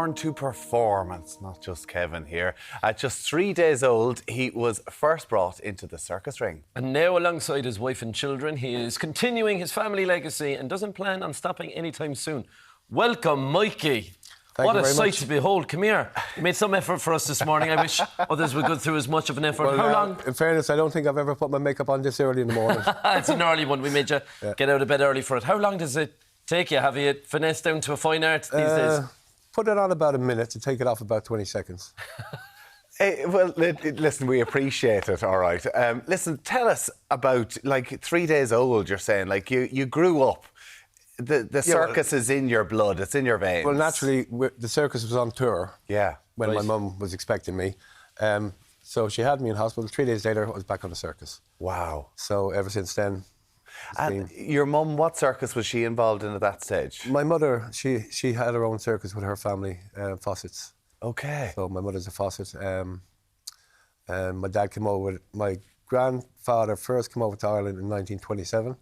born to perform, and it's not just Kevin here. At just 3 days old, he was first brought into the circus ring. And now, alongside his wife and children, he is continuing his family legacy and doesn't plan on stopping anytime soon. Welcome, Mikey. What a sight to behold. Come here. You made some effort for us this morning. I wish others would go through as much of an effort. Well, How long? In fairness, I don't think I've ever put my makeup on this early in the morning. It's an early one. We made you get out of bed early for it. How long does it take you? Have you finessed down to a fine art these days? Put it on about a minute to take it off about 20 seconds. Hey, well, listen, we appreciate it, all right. Listen, tell us about, 3 days old, you're saying. Like, you grew up. The circus is in your blood, it's in your veins. Well, naturally, the circus was on tour when my mum was expecting me. So she had me in hospital. 3 days later, I was back on the circus. Wow. So ever since then... And your mum, what circus was she involved in at that stage? My mother, she had her own circus with her family, Fawcett's. Okay. So my mother's a Fawcett. My dad came over... My grandfather first came over to Ireland in 1927.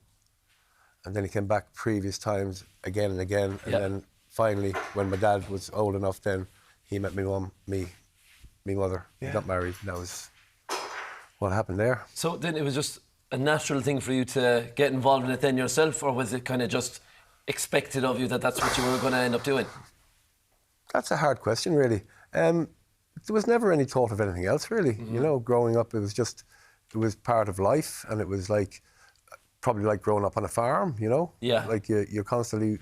And then he came back previous times again and again. And then finally, when my dad was old enough, then he met my mum, me mother. We got married. That was what happened there. So then it was just a natural thing for you to get involved in it then yourself, or was it kind of just expected of you that that's what you were going to end up doing? That's a hard question, really. There was never any thought of anything else, really. You know, growing up, it was part of life, and it was probably like growing up on a farm, you know? Yeah. Like you're constantly,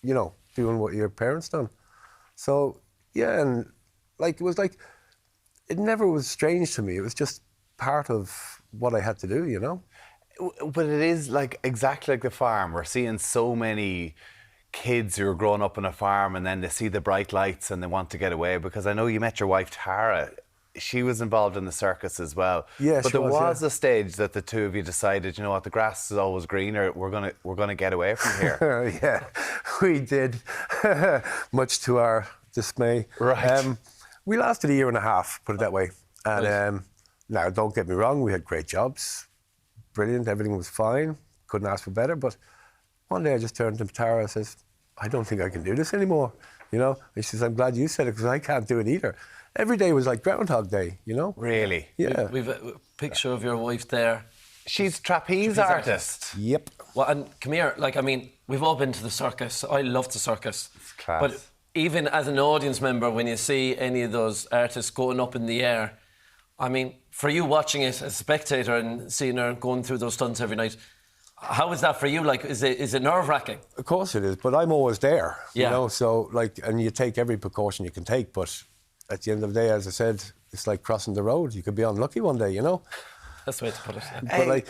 you know, doing what your parents done. So, yeah, and it never was strange to me. It was just part of what I had to do, you know? But it is exactly like the farm. We're seeing so many kids who are growing up on a farm and then they see the bright lights and they want to get away, because I know you met your wife, Tara. She was involved in the circus as well. Yeah, but there was a stage that the two of you decided, you know what, the grass is always greener. We're gonna get away from here. Yeah, we did, much to our dismay. Right. We lasted a year and a half, put it that way. And now, don't get me wrong, we had great jobs, brilliant. Everything was fine. Couldn't ask for better. But one day I just turned to Tara and says, "I don't think I can do this anymore." You know. And she says, "I'm glad you said it, because I can't do it either." Every day was like Groundhog Day, you know? Really? Yeah. We've a picture of your wife there. She's trapeze artist. Yep. Well, and come here, we've all been to the circus. I love the circus. It's class. But even as an audience member, when you see any of those artists going up in the air, I mean, for you watching it as a spectator and seeing her going through those stunts every night, how is that for you? Is it nerve-wracking? Of course it is, but I'm always there, you know? So, and you take every precaution you can take, but at the end of the day, as I said, it's like crossing the road. You could be unlucky one day, you know? That's the way to put it. But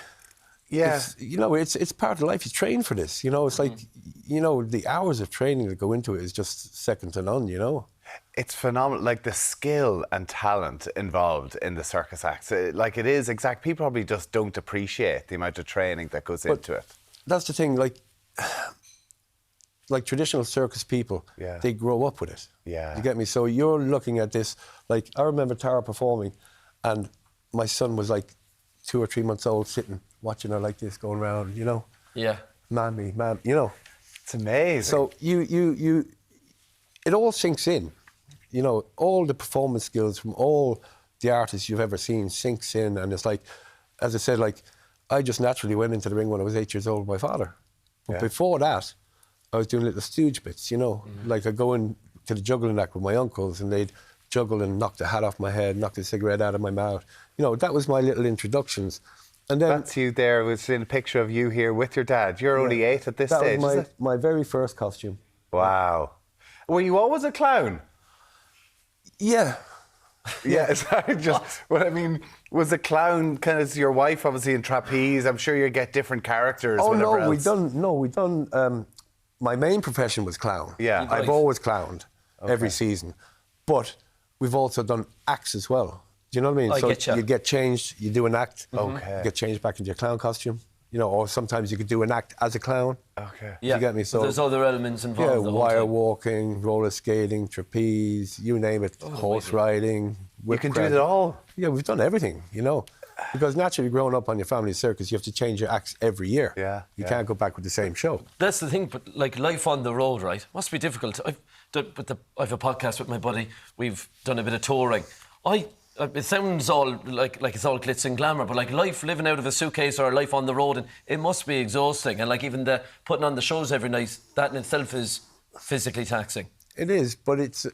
it's part of life. You train for this, you know? It's like, you know, the hours of training that go into it is just second to none, you know? It's phenomenal, the skill and talent involved in the circus acts. It is exact. People probably just don't appreciate the amount of training that goes into it. That's the thing, like traditional circus people, they grow up with it. Yeah. You get me? So you're looking at this, I remember Tara performing, and my son was 2 or 3 months old, sitting, watching her like this, going around, you know? Yeah. Mammy, you know? It's amazing. So it all sinks in. You know, all the performance skills from all the artists you've ever seen sinks in, and it's as I said, I just naturally went into the ring when I was 8 years old with my father. But before that, I was doing little stooge bits, you know? I'd go in to the juggling act with my uncles, and they'd juggle and knock the hat off my head, knock the cigarette out of my mouth. You know, that was my little introductions. And then... That's you there. We've seen a picture of you here with your dad. You're only 8 at this stage, That is was it? my very first costume. Wow. Were you always a clown? Yeah. Yeah, sorry, well, I mean, was a clown kind of your wife, obviously, in trapeze? I'm sure you get different characters. Oh, no, else. we done... my main profession was clown. Yeah. I've always clowned every season. But we've also done acts as well. Do you know what I mean? So you get changed, you do an act, Okay. you get changed back into your clown costume. You know, or sometimes you could do an act as a clown. Okay. Yeah. You get me? So there's other elements involved. Yeah, the whole wire time. walking, roller skating, trapeze, you name it, horse riding. You can do it all. Yeah, we've done everything, you know. Because naturally, growing up on your family circus, you have to change your acts every year. Yeah. You can't go back with the same show. That's the thing, but life on the road, right? Must be difficult. I have a podcast with my buddy. We've done a bit of touring. It sounds all like it's all glitz and glamour, but like life living out of a suitcase or life on the road, and it must be exhausting. And like even the putting on the shows every night, that in itself is physically taxing. It is, but it's,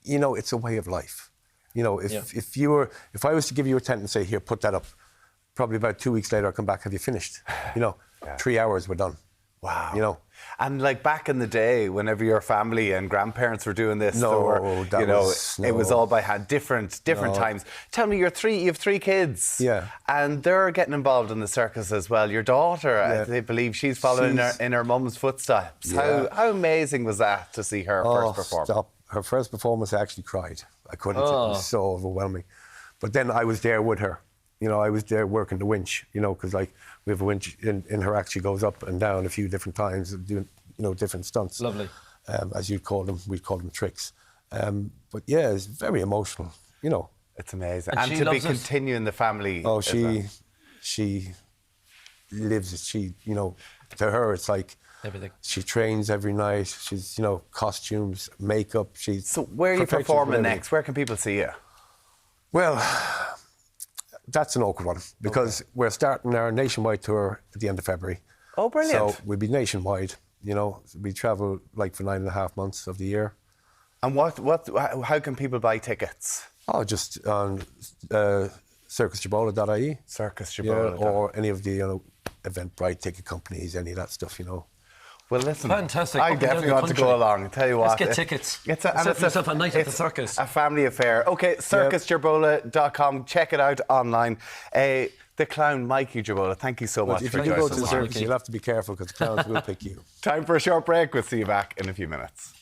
you know, it's a way of life. You know, if I was to give you a tent and say, here, put that up, probably about 2 weeks later, I'll come back, have you finished? You know, 3 hours, we're done. Wow. You know. And like back in the day, whenever your family and grandparents were doing this, it was all by hand, different times. Tell me, you have 3 kids. Yeah. And they're getting involved in the circus as well. Your daughter, I believe she's following in her mum's footsteps. Yeah. How amazing was that to see her first performance? Stop. Her first performance, I actually cried. I couldn't. It was so overwhelming. But then I was there with her. You know, I was there working the winch, you know, because like we have a winch in her act, she goes up and down a few different times, doing, you know, different stunts. Lovely. As you'd call them, we'd call them tricks. But yeah, it's very emotional, you know. It's amazing. And to be continuing the family. Oh, she lives it. She, you know, to her, it's like everything. She trains every night. She's, you know, costumes, makeup. So where are you performing next? Where can people see you? Well, that's an awkward one because we're starting our nationwide tour at the end of February. Oh, brilliant. So we'll be nationwide, you know. We travel like for 9.5 months of the year. And how can people buy tickets? Oh, just on circusgerbola.ie. Circusgerbola. Yeah, or any of the, you know, Eventbrite ticket companies, any of that stuff, you know. Well, listen. Fantastic. I definitely want to go along. I tell you what. Let's get tickets. It's a night at the circus. A family affair. Okay, circusgerbola.com. Check it out online. The clown, Mikey Gerbola, thank you so much for joining us. If you go to the circus, you'll have to be careful because the clowns will pick you. Time for a short break. We'll see you back in a few minutes.